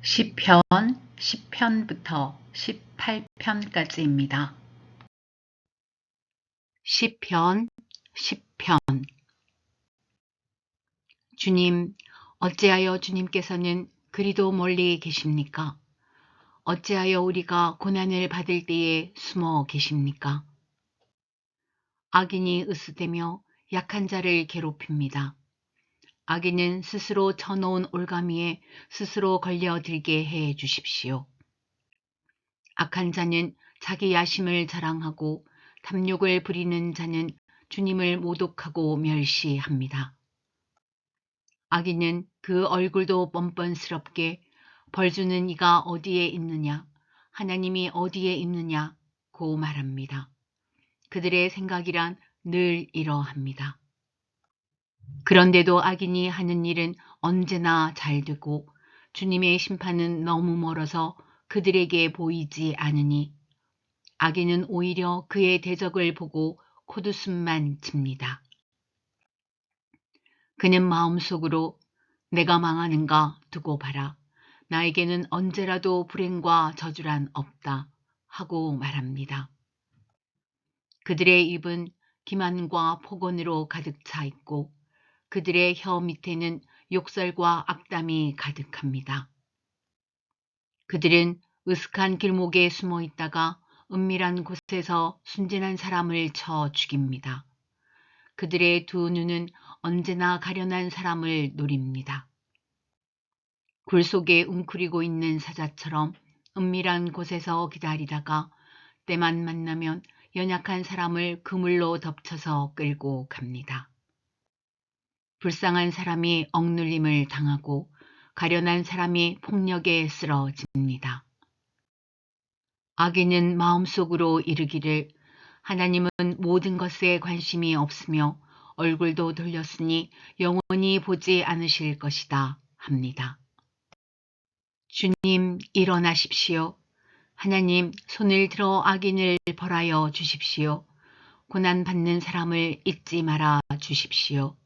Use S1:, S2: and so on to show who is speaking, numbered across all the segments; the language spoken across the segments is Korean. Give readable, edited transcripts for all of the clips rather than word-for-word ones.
S1: 시편 10편부터 18편까지입니다. 시편 10편. 주님, 어찌하여 주님께서는 그리도 멀리 계십니까? 어찌하여 우리가 고난을 받을 때에 숨어 계십니까? 악인이 으스대며 약한 자를 괴롭힙니다. 악인은 스스로 쳐놓은 올가미에 스스로 걸려들게 해 주십시오. 악한 자는 자기 야심을 자랑하고 탐욕을 부리는 자는 주님을 모독하고 멸시합니다. 악인은 그 얼굴도 뻔뻔스럽게 벌주는 이가 어디에 있느냐, 하나님이 어디에 있느냐고 말합니다. 그들의 생각이란 늘 이러합니다. 그런데도 악인이 하는 일은 언제나 잘 되고 주님의 심판은 너무 멀어서 그들에게 보이지 않으니 악인은 오히려 그의 대적을 보고 콧웃음만 칩니다. 그는 마음속으로 내가 망하는가 두고 봐라. 나에게는 언제라도 불행과 저주란 없다 하고 말합니다. 그들의 입은 기만과 폭언으로 가득 차 있고 그들의 혀 밑에는 욕설과 악담이 가득합니다. 그들은 으슥한 길목에 숨어 있다가 은밀한 곳에서 순진한 사람을 쳐 죽입니다. 그들의 두 눈은 언제나 가련한 사람을 노립니다. 굴 속에 웅크리고 있는 사자처럼 은밀한 곳에서 기다리다가 때만 만나면 연약한 사람을 그물로 덮쳐서 끌고 갑니다. 불쌍한 사람이 억눌림을 당하고 가련한 사람이 폭력에 쓰러집니다. 악인은 마음속으로 이르기를 하나님은 모든 것에 관심이 없으며 얼굴도 돌렸으니 영원히 보지 않으실 것이다 합니다. 주님 일어나십시오. 하나님 손을 들어 악인을 벌하여 주십시오. 고난받는 사람을 잊지 말아 주십시오.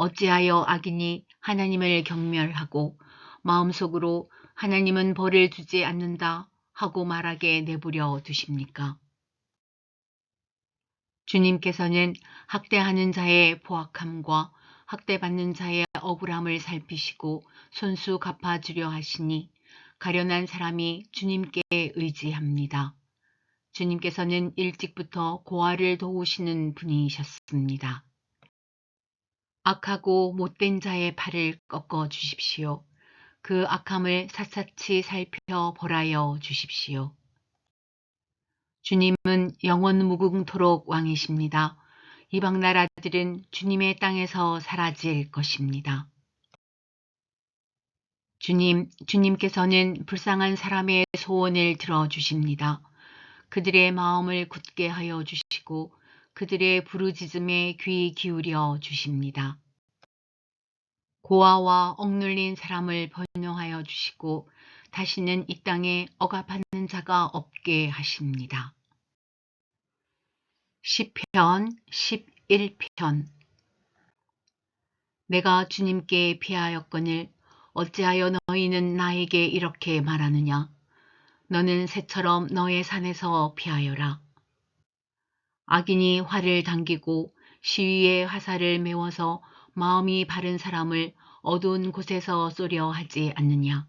S1: 어찌하여 악인이 하나님을 경멸하고 마음속으로 하나님은 벌을 주지 않는다 하고 말하게 내버려 두십니까? 주님께서는 학대하는 자의 포악함과 학대받는 자의 억울함을 살피시고 손수 갚아주려 하시니 가련한 사람이 주님께 의지합니다. 주님께서는 일찍부터 고아를 도우시는 분이셨습니다. 악하고 못된 자의 팔을 꺾어 주십시오. 그 악함을 샅샅이 살펴 벌하여 주십시오. 주님은 영원 무궁토록 왕이십니다. 이방 나라들은 주님의 땅에서 사라질 것입니다. 주님께서는 불쌍한 사람의 소원을 들어주십니다. 그들의 마음을 굳게 하여 주시고 그들의 부르짖음에 귀 기울여 주십니다. 고아와 억눌린 사람을 번영하여 주시고 다시는 이 땅에 억압하는 자가 없게 하십니다. 시편 11편. 내가 주님께 피하였거늘 어찌하여 너희는 나에게 이렇게 말하느냐. 너는 새처럼 너의 산에서 피하여라. 악인이 활을 당기고 시위에 화살을 메워서 마음이 바른 사람을 어두운 곳에서 쏘려 하지 않느냐.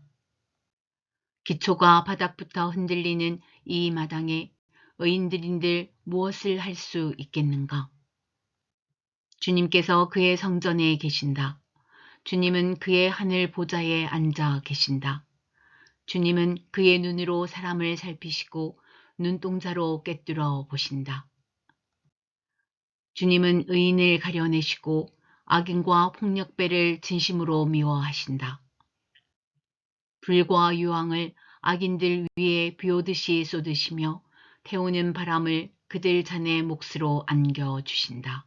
S1: 기초가 바닥부터 흔들리는 이 마당에 의인들인들 무엇을 할 수 있겠는가. 주님께서 그의 성전에 계신다. 주님은 그의 하늘 보좌에 앉아 계신다. 주님은 그의 눈으로 사람을 살피시고 눈동자로 꿰뚫어 보신다. 주님은 의인을 가려내시고 악인과 폭력배를 진심으로 미워하신다. 불과 유황을 악인들 위에 비오듯이 쏟으시며 태우는 바람을 그들 잔의 몫으로 안겨주신다.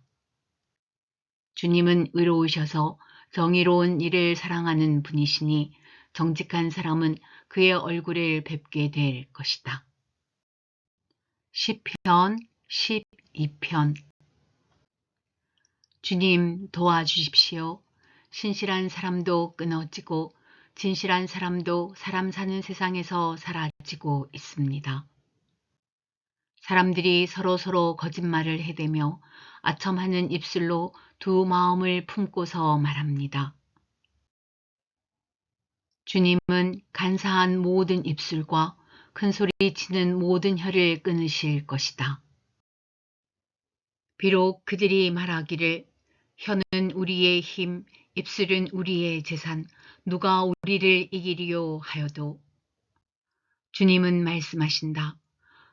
S1: 주님은 의로우셔서 정의로운 일을 사랑하는 분이시니 정직한 사람은 그의 얼굴을 뵙게 될 것이다. 시편 12편. 주님 도와주십시오. 신실한 사람도 끊어지고 진실한 사람도 사람 사는 세상에서 사라지고 있습니다. 사람들이 서로서로 거짓말을 해대며 아첨하는 입술로 두 마음을 품고서 말합니다. 주님은 간사한 모든 입술과 큰소리 치는 모든 혀를 끊으실 것이다. 비록 그들이 말하기를 혀는 우리의 힘, 입술은 우리의 재산, 누가 우리를 이기리요 하여도 주님은 말씀하신다.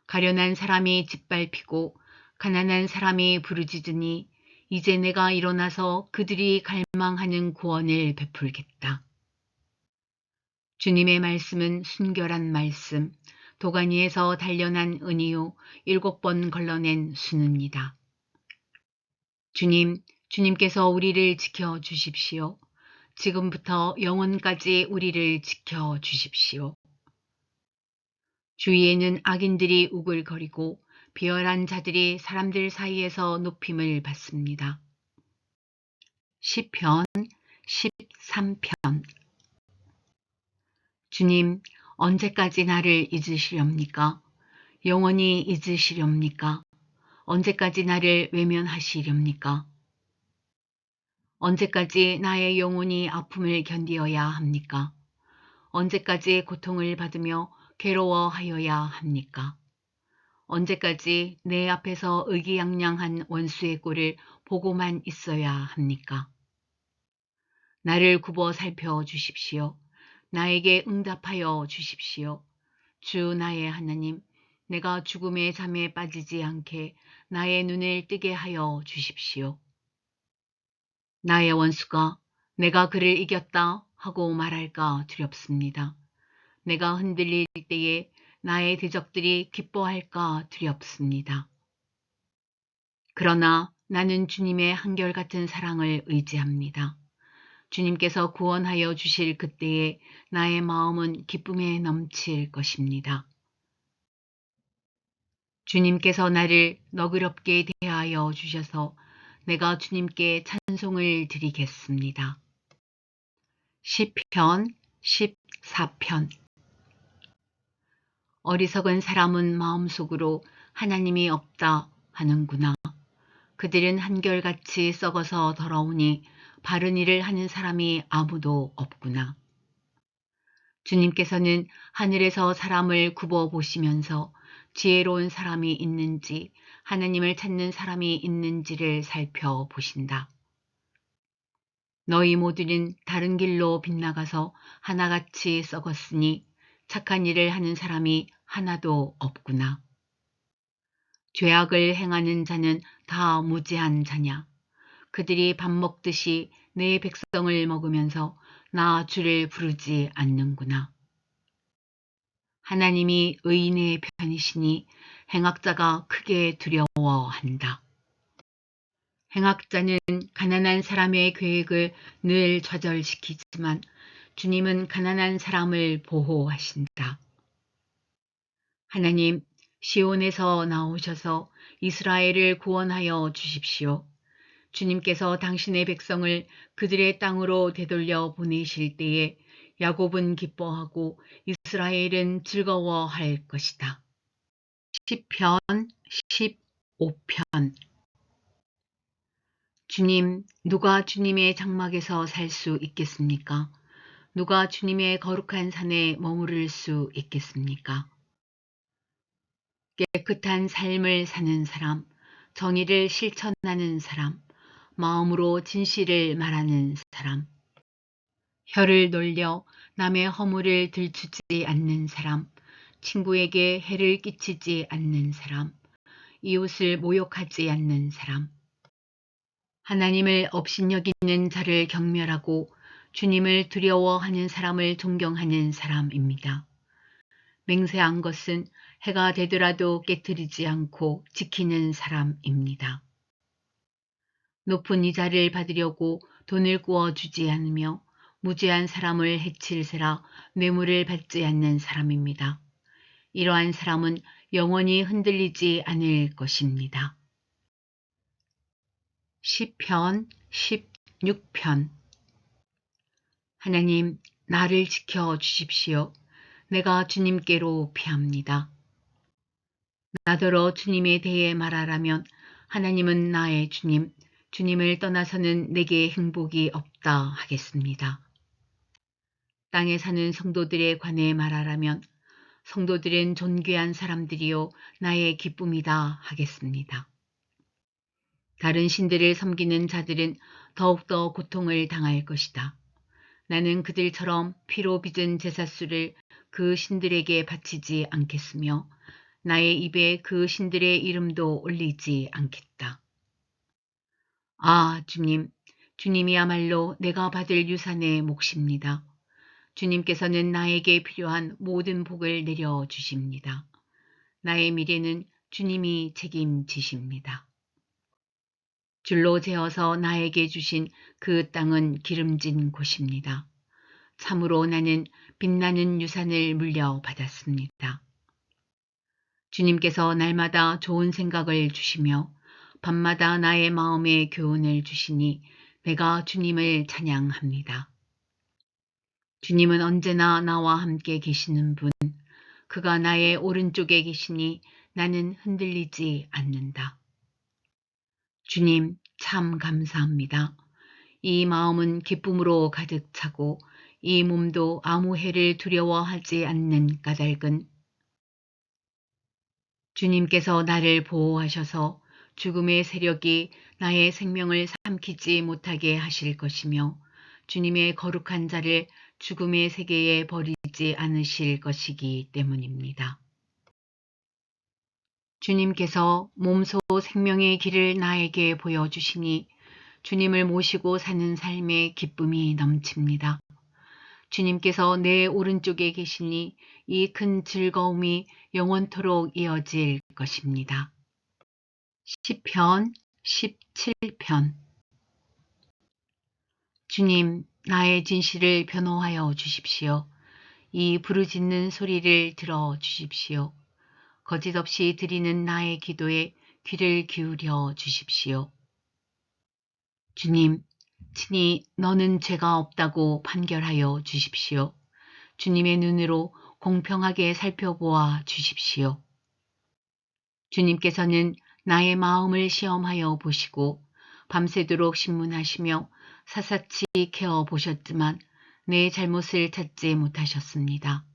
S1: 가련한 사람이 짓밟히고 가난한 사람이 부르짖으니 이제 내가 일어나서 그들이 갈망하는 구원을 베풀겠다. 주님의 말씀은 순결한 말씀, 도가니에서 단련한 은이요 7번 걸러낸 수입니다. 주님, 주님께서 우리를 지켜주십시오. 지금부터 영원까지 우리를 지켜주십시오. 주위에는 악인들이 우글거리고 비열한 자들이 사람들 사이에서 높임을 받습니다. 시편 13편. 주님, 언제까지 나를 잊으시렵니까? 영원히 잊으시렵니까? 언제까지 나를 외면하시렵니까? 언제까지 나의 영혼이 아픔을 견디어야 합니까? 언제까지 고통을 받으며 괴로워하여야 합니까? 언제까지 내 앞에서 의기양양한 원수의 꼴을 보고만 있어야 합니까? 나를 굽어 살펴주십시오. 나에게 응답하여 주십시오. 주 나의 하나님, 내가 죽음의 잠에 빠지지 않게 나의 눈을 뜨게 하여 주십시오. 나의 원수가 내가 그를 이겼다 하고 말할까 두렵습니다. 내가 흔들릴 때에 나의 대적들이 기뻐할까 두렵습니다. 그러나 나는 주님의 한결같은 사랑을 의지합니다. 주님께서 구원하여 주실 그때에 나의 마음은 기쁨에 넘칠 것입니다. 주님께서 나를 너그럽게 대하여 주셔서 내가 주님께 찬송을 드리겠습니다. 시편 14편. 어리석은 사람은 마음속으로 하나님이 없다 하는구나. 그들은 한결같이 썩어서 더러우니 바른 일을 하는 사람이 아무도 없구나. 주님께서는 하늘에서 사람을 굽어 보시면서 지혜로운 사람이 있는지 하나님을 찾는 사람이 있는지를 살펴보신다. 너희 모두는 다른 길로 빗나가서 하나같이 썩었으니 착한 일을 하는 사람이 하나도 없구나. 죄악을 행하는 자는 다 무지한 자냐. 그들이 밥 먹듯이 내 백성을 먹으면서 나 주를 부르지 않는구나. 하나님이 의인의 편이시니 행악자가 크게 두려워한다. 행악자는 가난한 사람의 계획을 늘 좌절시키지만 주님은 가난한 사람을 보호하신다. 하나님, 시온에서 나오셔서 이스라엘을 구원하여 주십시오. 주님께서 당신의 백성을 그들의 땅으로 되돌려 보내실 때에 야곱은 기뻐하고 이스라엘은 즐거워할 것이다. 시편 15편. 주님, 누가 주님의 장막에서 살 수 있겠습니까? 누가 주님의 거룩한 산에 머무를 수 있겠습니까? 깨끗한 삶을 사는 사람, 정의를 실천하는 사람, 마음으로 진실을 말하는 사람, 혀를 놀려 남의 허물을 들추지 않는 사람, 친구에게 해를 끼치지 않는 사람, 이웃을 모욕하지 않는 사람, 하나님을 업신여기는 자를 경멸하고 주님을 두려워하는 사람을 존경하는 사람입니다. 맹세한 것은 해가 되더라도 깨뜨리지 않고 지키는 사람입니다. 높은 이자를 받으려고 돈을 구워주지 않으며 무죄한 사람을 해칠세라 뇌물을 받지 않는 사람입니다. 이러한 사람은 영원히 흔들리지 않을 것입니다. 시편 16편. 하나님, 나를 지켜 주십시오. 내가 주님께로 피합니다. 나더러 주님에 대해 말하라면 하나님은 나의 주님, 주님을 떠나서는 내게 행복이 없다 하겠습니다. 땅에 사는 성도들에 관해 말하라면 성도들은 존귀한 사람들이요 나의 기쁨이다 하겠습니다. 다른 신들을 섬기는 자들은 더욱더 고통을 당할 것이다. 나는 그들처럼 피로 빚은 제사수를 그 신들에게 바치지 않겠으며 나의 입에 그 신들의 이름도 올리지 않겠다. 아, 주님, 주님이야말로 내가 받을 유산의 몫입니다. 주님께서는 나에게 필요한 모든 복을 내려주십니다. 나의 미래는 주님이 책임지십니다. 줄로 재어서 나에게 주신 그 땅은 기름진 곳입니다. 참으로 나는 빛나는 유산을 물려받았습니다. 주님께서 날마다 좋은 생각을 주시며 밤마다 나의 마음에 교훈을 주시니 내가 주님을 찬양합니다. 주님은 언제나 나와 함께 계시는 분, 그가 나의 오른쪽에 계시니 나는 흔들리지 않는다. 주님, 참 감사합니다. 이 마음은 기쁨으로 가득 차고 이 몸도 아무 해를 두려워하지 않는 까닭은 주님께서 나를 보호하셔서 죽음의 세력이 나의 생명을 삼키지 못하게 하실 것이며 주님의 거룩한 자를 죽음의 세계에 버리지 않으실 것이기 때문입니다. 주님께서 몸소 생명의 길을 나에게 보여주시니 주님을 모시고 사는 삶에 기쁨이 넘칩니다. 주님께서 내 오른쪽에 계시니 이 큰 즐거움이 영원토록 이어질 것입니다. 시편 17편. 주님, 나의 진실을 변호하여 주십시오. 이 부르짖는 소리를 들어 주십시오. 거짓 없이 드리는 나의 기도에 귀를 기울여 주십시오. 주님, 친히 너는 죄가 없다고 판결하여 주십시오. 주님의 눈으로 공평하게 살펴보아 주십시오. 주님께서는 나의 마음을 시험하여 보시고 밤새도록 신문하시며 사사치 캐어 보셨지만 내 잘못을 찾지 못하셨습니다.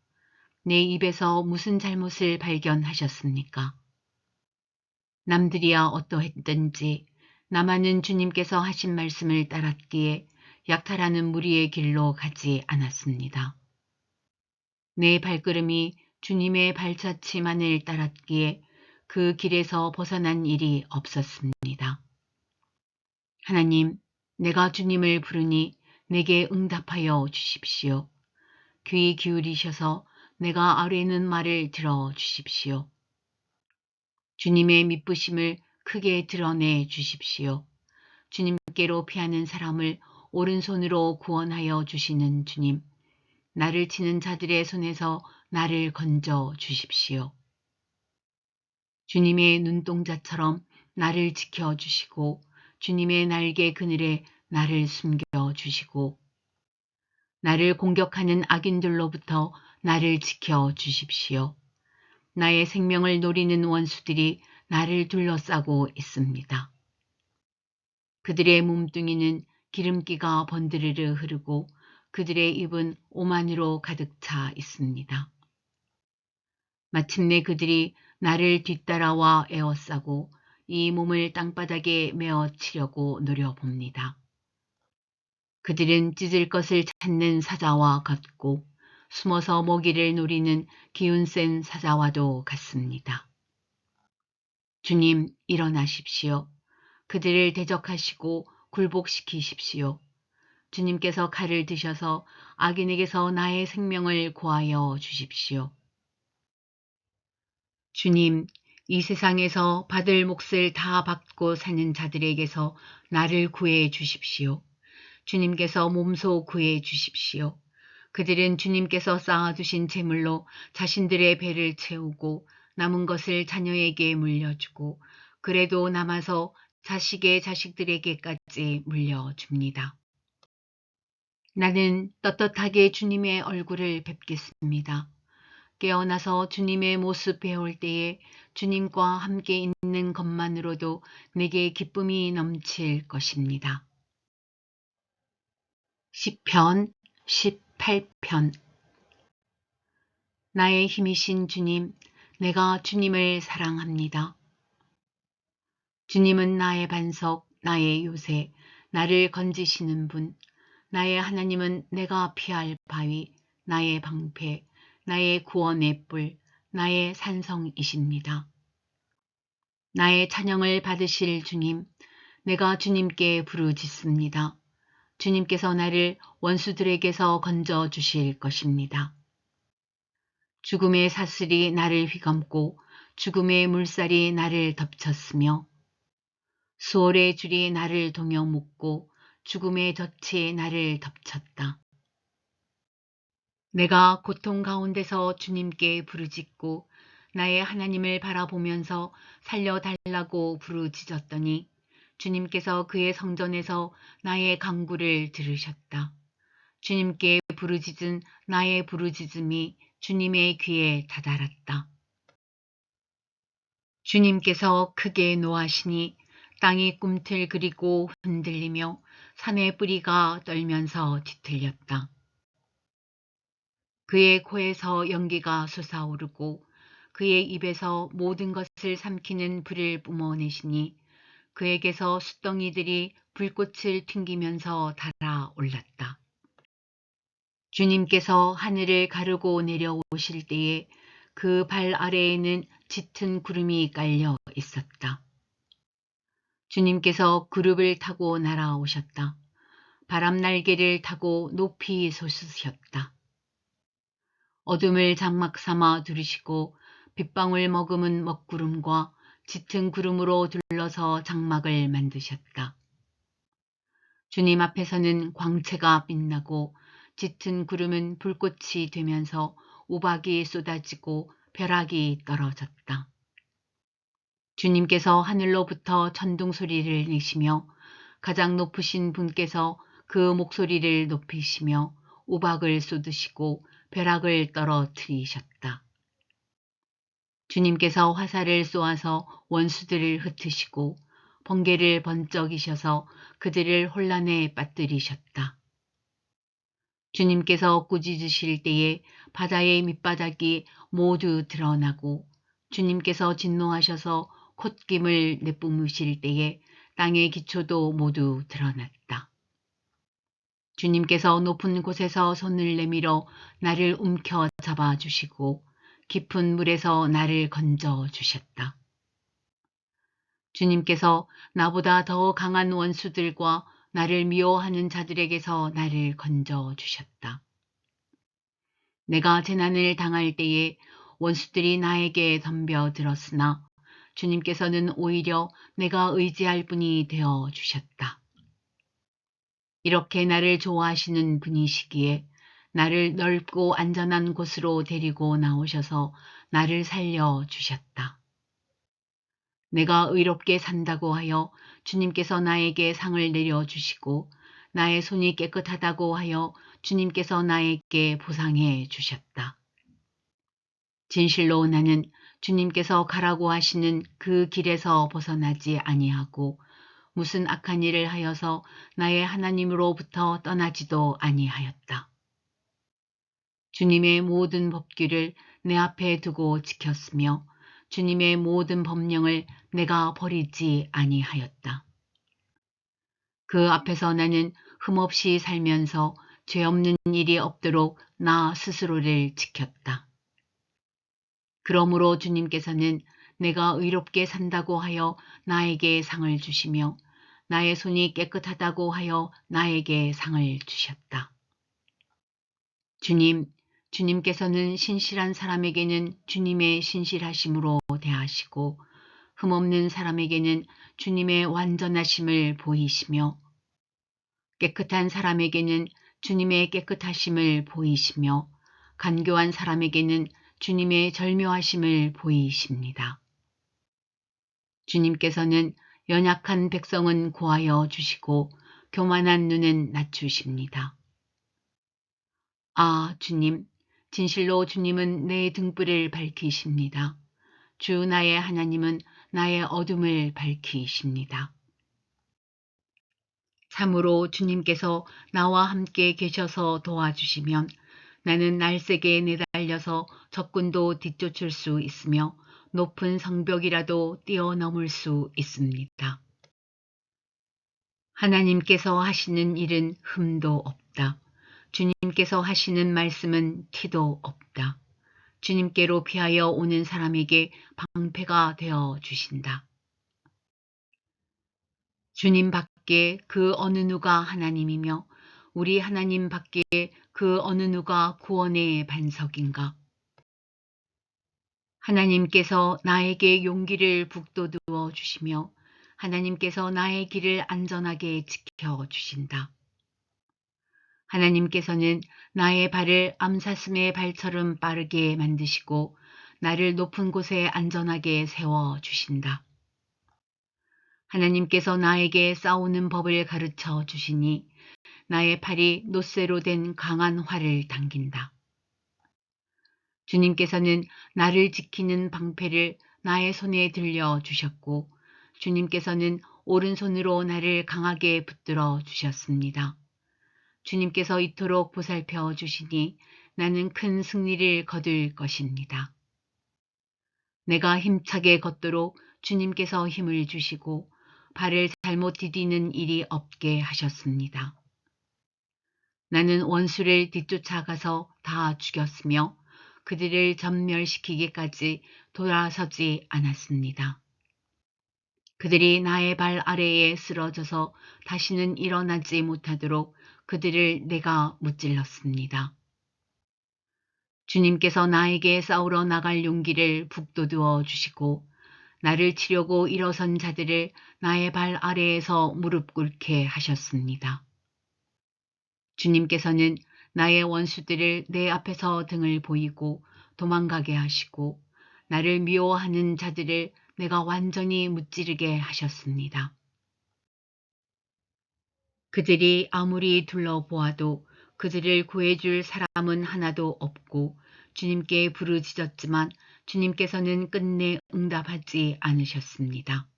S1: 내 입에서 무슨 잘못을 발견하셨습니까? 남들이야 어떠했든지 나만은 주님께서 하신 말씀을 따랐기에 약탈하는 무리의 길로 가지 않았습니다. 내 발걸음이 주님의 발자취만을 따랐기에 그 길에서 벗어난 일이 없었습니다. 하나님, 내가 주님을 부르니 내게 응답하여 주십시오. 귀 기울이셔서 내가 아뢰는 말을 들어 주십시오. 주님의 미쁘심을 크게 드러내 주십시오. 주님께로 피하는 사람을 오른손으로 구원하여 주시는 주님, 나를 치는 자들의 손에서 나를 건져 주십시오. 주님의 눈동자처럼 나를 지켜주시고 주님의 날개 그늘에 나를 숨겨주시고 나를 공격하는 악인들로부터 나를 지켜주십시오. 나의 생명을 노리는 원수들이 나를 둘러싸고 있습니다. 그들의 몸뚱이는 기름기가 번드르르 흐르고 그들의 입은 오만으로 가득 차 있습니다. 마침내 그들이 나를 뒤따라와 에워싸고 이 몸을 땅바닥에 메어치려고 노려봅니다. 그들은 찢을 것을 찾는 사자와 같고 숨어서 먹이를 노리는 기운센 사자와도 같습니다. 주님, 일어나십시오. 그들을 대적하시고 굴복시키십시오. 주님께서 칼을 드셔서 악인에게서 나의 생명을 구하여 주십시오. 주님, 이 세상에서 받을 몫을 다 받고 사는 자들에게서 나를 구해 주십시오. 주님께서 몸소 구해 주십시오. 그들은 주님께서 쌓아두신 재물로 자신들의 배를 채우고 남은 것을 자녀에게 물려주고 그래도 남아서 자식의 자식들에게까지 물려줍니다. 나는 떳떳하게 주님의 얼굴을 뵙겠습니다. 깨어나서 주님의 모습 배울 때에 주님과 함께 있는 것만으로도 내게 기쁨이 넘칠 것입니다. 시편 18편. 나의 힘이신 주님, 내가 주님을 사랑합니다. 주님은 나의 반석, 나의 요새, 나를 건지시는 분, 나의 하나님은 내가 피할 바위, 나의 방패, 나의 구원의 뿔, 나의 산성이십니다. 나의 찬양을 받으실 주님, 내가 주님께 부르짖습니다. 주님께서 나를 원수들에게서 건져 주실 것입니다. 죽음의 사슬이 나를 휘감고 죽음의 물살이 나를 덮쳤으며 수월의 줄이 나를 동여 묶고 죽음의 덫이 나를 덮쳤다. 내가 고통 가운데서 주님께 부르짖고 나의 하나님을 바라보면서 살려달라고 부르짖었더니 주님께서 그의 성전에서 나의 간구를 들으셨다. 주님께 부르짖은 나의 부르짖음이 주님의 귀에 다다랐다. 주님께서 크게 노하시니 땅이 꿈틀그리고 흔들리며 산의 뿌리가 떨면서 뒤틀렸다. 그의 코에서 연기가 솟아오르고 그의 입에서 모든 것을 삼키는 불을 뿜어내시니 그에게서 숫덩이들이 불꽃을 튕기면서 달아올랐다. 주님께서 하늘을 가르고 내려오실 때에 그 발 아래에는 짙은 구름이 깔려 있었다. 주님께서 구름을 타고 날아오셨다. 바람 날개를 타고 높이 솟으셨다. 어둠을 장막 삼아 두르시고 빗방울 머금은 먹구름과 짙은 구름으로 둘러서 장막을 만드셨다. 주님 앞에서는 광채가 빛나고 짙은 구름은 불꽃이 되면서 우박이 쏟아지고 벼락이 떨어졌다. 주님께서 하늘로부터 천둥 소리를 내시며 가장 높으신 분께서 그 목소리를 높이시며 우박을 쏟으시고 벼락을 떨어뜨리셨다. 주님께서 화살을 쏘아서 원수들을 흩으시고 번개를 번쩍이셔서 그들을 혼란에 빠뜨리셨다. 주님께서 꾸짖으실 때에 바다의 밑바닥이 모두 드러나고 주님께서 진노하셔서 콧김을 내뿜으실 때에 땅의 기초도 모두 드러났다. 주님께서 높은 곳에서 손을 내밀어 나를 움켜 잡아주시고 깊은 물에서 나를 건져 주셨다. 주님께서 나보다 더 강한 원수들과 나를 미워하는 자들에게서 나를 건져 주셨다. 내가 재난을 당할 때에 원수들이 나에게 덤벼들었으나 주님께서는 오히려 내가 의지할 분이 되어 주셨다. 이렇게 나를 좋아하시는 분이시기에 나를 넓고 안전한 곳으로 데리고 나오셔서 나를 살려 주셨다. 내가 의롭게 산다고 하여 주님께서 나에게 상을 내려주시고 나의 손이 깨끗하다고 하여 주님께서 나에게 보상해 주셨다. 진실로 나는 주님께서 가라고 하시는 그 길에서 벗어나지 아니하고 무슨 악한 일을 하여서 나의 하나님으로부터 떠나지도 아니하였다. 주님의 모든 법규를 내 앞에 두고 지켰으며 주님의 모든 법령을 내가 버리지 아니하였다. 그 앞에서 나는 흠없이 살면서 죄 없는 일이 없도록 나 스스로를 지켰다. 그러므로 주님께서는 내가 의롭게 산다고 하여 나에게 상을 주시며 나의 손이 깨끗하다고 하여 나에게 상을 주셨다. 주님께서는 신실한 사람에게는 주님의 신실하심으로 대하시고 흠없는 사람에게는 주님의 완전하심을 보이시며 깨끗한 사람에게는 주님의 깨끗하심을 보이시며 간교한 사람에게는 주님의 절묘하심을 보이십니다. 주님께서는 연약한 백성은 고하여 주시고 교만한 눈은 낮추십니다. 아, 주님, 진실로 주님은 내 등불을 밝히십니다. 주 나의 하나님은 나의 어둠을 밝히십니다. 참으로 주님께서 나와 함께 계셔서 도와주시면 나는 날쌔게 내달려서 적군도 뒤쫓을 수 있으며 높은 성벽이라도 뛰어넘을 수 있습니다. 하나님께서 하시는 일은 흠도 없다. 주님께서 하시는 말씀은 티도 없다. 주님께로 피하여 오는 사람에게 방패가 되어 주신다. 주님 밖에 그 어느 누가 하나님이며 우리 하나님 밖에 그 어느 누가 구원의 반석인가. 하나님께서 나에게 용기를 북돋워 주시며 하나님께서 나의 길을 안전하게 지켜 주신다. 하나님께서는 나의 발을 암사슴의 발처럼 빠르게 만드시고 나를 높은 곳에 안전하게 세워 주신다. 하나님께서 나에게 싸우는 법을 가르쳐 주시니 나의 팔이 놋쇠로 된 강한 활을 당긴다. 주님께서는 나를 지키는 방패를 나의 손에 들려 주셨고 주님께서는 오른손으로 나를 강하게 붙들어 주셨습니다. 주님께서 이토록 보살펴 주시니 나는 큰 승리를 거둘 것입니다. 내가 힘차게 걷도록 주님께서 힘을 주시고 발을 잘못 디디는 일이 없게 하셨습니다. 나는 원수를 뒤쫓아가서 다 죽였으며 그들을 전멸시키기까지 돌아서지 않았습니다. 그들이 나의 발 아래에 쓰러져서 다시는 일어나지 못하도록 그들을 내가 무찔렀습니다. 주님께서 나에게 싸우러 나갈 용기를 북돋워 주시고 나를 치려고 일어선 자들을 나의 발 아래에서 무릎 꿇게 하셨습니다. 주님께서는 나의 원수들을 내 앞에서 등을 보이고 도망가게 하시고 나를 미워하는 자들을 내가 완전히 무찌르게 하셨습니다. 그들이 아무리 둘러보아도 그들을 구해줄 사람은 하나도 없고 주님께 부르짖었지만 주님께서는 끝내 응답하지 않으셨습니다.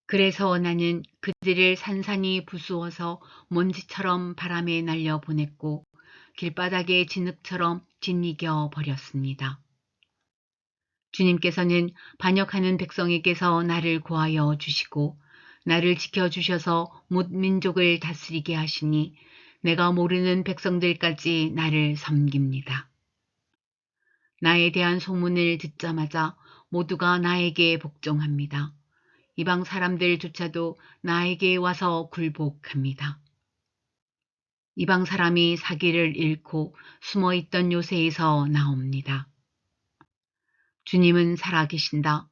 S1: 그래서 나는 그들을 산산이 부수어서 먼지처럼 바람에 날려 보냈고 길바닥의 진흙처럼 짓이겨 버렸습니다. 주님께서는 반역하는 백성에게서 나를 구하여 주시고 나를 지켜주셔서 뭇 민족을 다스리게 하시니 내가 모르는 백성들까지 나를 섬깁니다. 나에 대한 소문을 듣자마자 모두가 나에게 복종합니다. 이방 사람들조차도 나에게 와서 굴복합니다. 이방 사람이 사기를 잃고 숨어있던 요새에서 나옵니다. 주님은 살아계신다.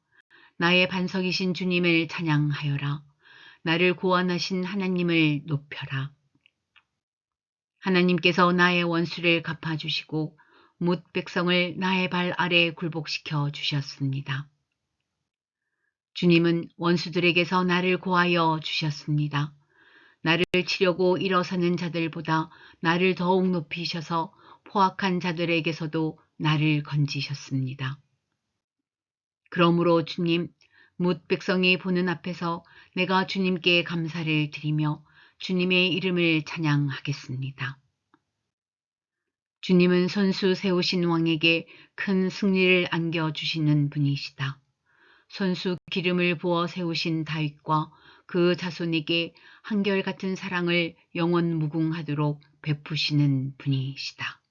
S1: 나의 반석이신 주님을 찬양하여라. 나를 구원하신 하나님을 높여라. 하나님께서 나의 원수를 갚아주시고 뭇 백성을 나의 발 아래 굴복시켜 주셨습니다. 주님은 원수들에게서 나를 구하여 주셨습니다. 나를 치려고 일어서는 자들보다 나를 더욱 높이셔서 포악한 자들에게서도 나를 건지셨습니다. 그러므로 주님, 뭇 백성이 보는 앞에서 내가 주님께 감사를 드리며 주님의 이름을 찬양하겠습니다. 주님은 손수 세우신 왕에게 큰 승리를 안겨주시는 분이시다. 손수 기름을 부어 세우신 다윗과 그 자손에게 한결같은 사랑을 영원 무궁하도록 베푸시는 분이시다.